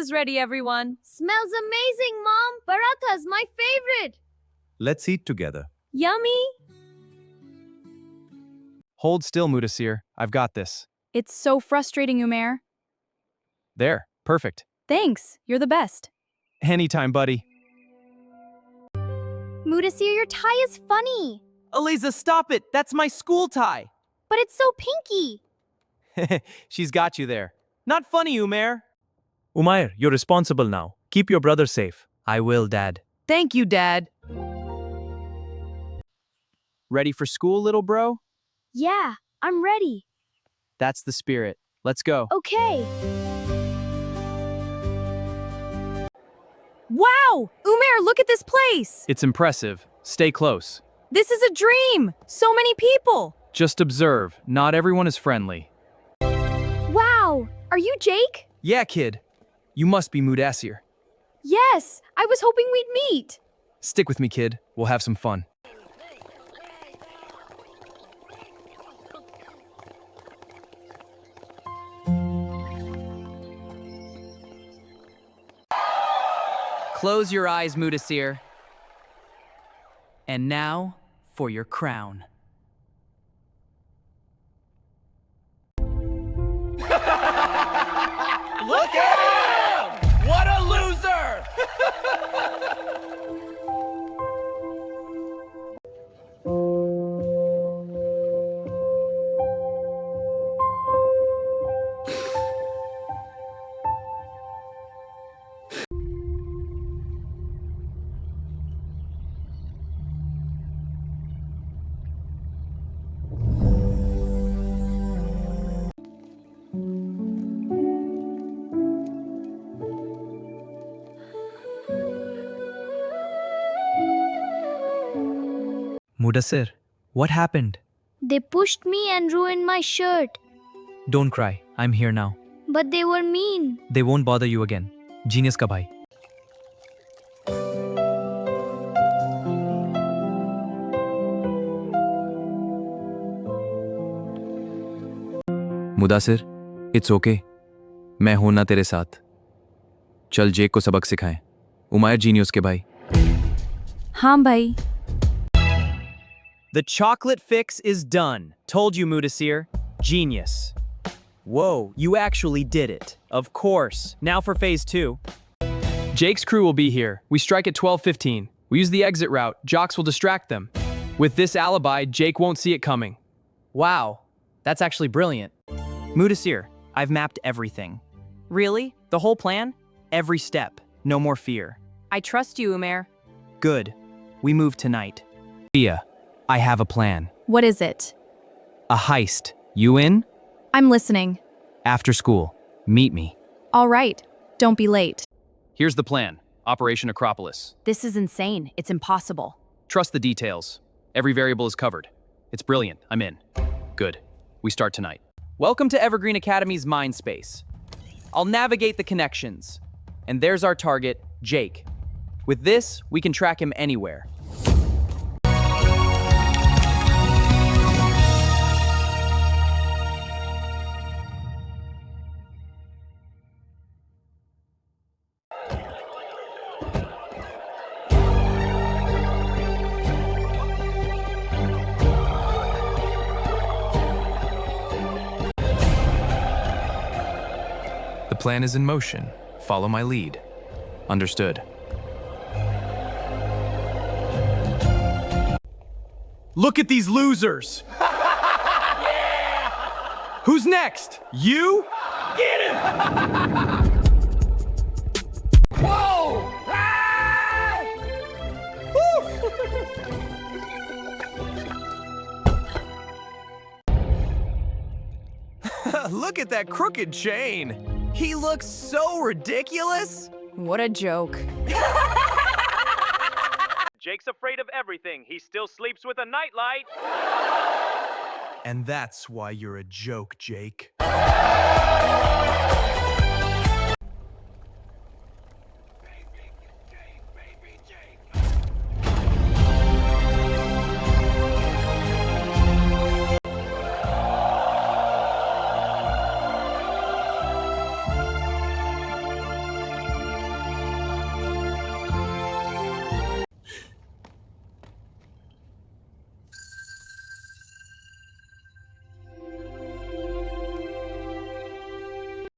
is ready, everyone. Smells amazing, Mom. Paratha's my favorite. Let's eat together. Yummy. Hold still, Mudasir. I've got this. It's so frustrating, Umair. There. Perfect. Thanks. You're the best. Anytime, buddy. Mudasir, your tie is funny, Aliza, stop it! That's my school tie! but it's so pinky. She's got you there. Not funny, Umair. Umair, you're responsible now. Keep your brother safe. I will, Dad. Thank you, Dad. Ready for school, little bro? Yeah, I'm ready. That's the spirit. Let's go. Okay. Wow! Umair, look at this place! It's impressive. Stay close. This is a dream! So many people! Just observe. Not everyone is friendly. Wow, are you Jake? Yeah, kid. You must be Mudasir. Yes, I was hoping we'd meet. Stick with me, kid. We'll have some fun. Close your eyes, Mudasir. And now, for your crown. Look at him! What a loser! Mudasir, what happened? They pushed me and ruined my shirt, Don't cry. I'm here now. but they were mean. They won't bother you again. Genius ka bhai. Mudassir, it's okay. मैं हूं ना तेरे साथ। चल जेक को सबक सिखाएं। उमायर genius के भाई। हाँ, भाई. The chocolate fix is done. Told you, Mudasir. Genius. Whoa, you actually did it. Of course. Now for phase 2. Jake's crew will be here. We strike at 12:15. We use the exit route. Jocks will distract them. With this alibi, Jake won't see it coming. Wow, that's actually brilliant. Mudasir, I've mapped everything. Really? The whole plan? Every step. No more fear. I trust you, Umair. Good. We move tonight. Tia, I have a plan. What is it? A heist. You in? I'm listening. After school. Meet me. All right. Don't be late. Here's the plan. Operation Acropolis. This is insane. It's impossible. Trust the details. Every variable is covered. It's brilliant. I'm in. Good. We start tonight. Welcome to Evergreen Academy's mind space. I'll navigate the connections. And there's our target, Jake. With this, we can track him anywhere. The plan is in motion. Follow my lead. Understood. Look at these losers! Who's next? You? Get him! Whoa! Ah! Look at that crooked chain! He looks so ridiculous! What a joke. Jake's afraid of everything. He still sleeps with a nightlight. And that's why you're a joke, Jake.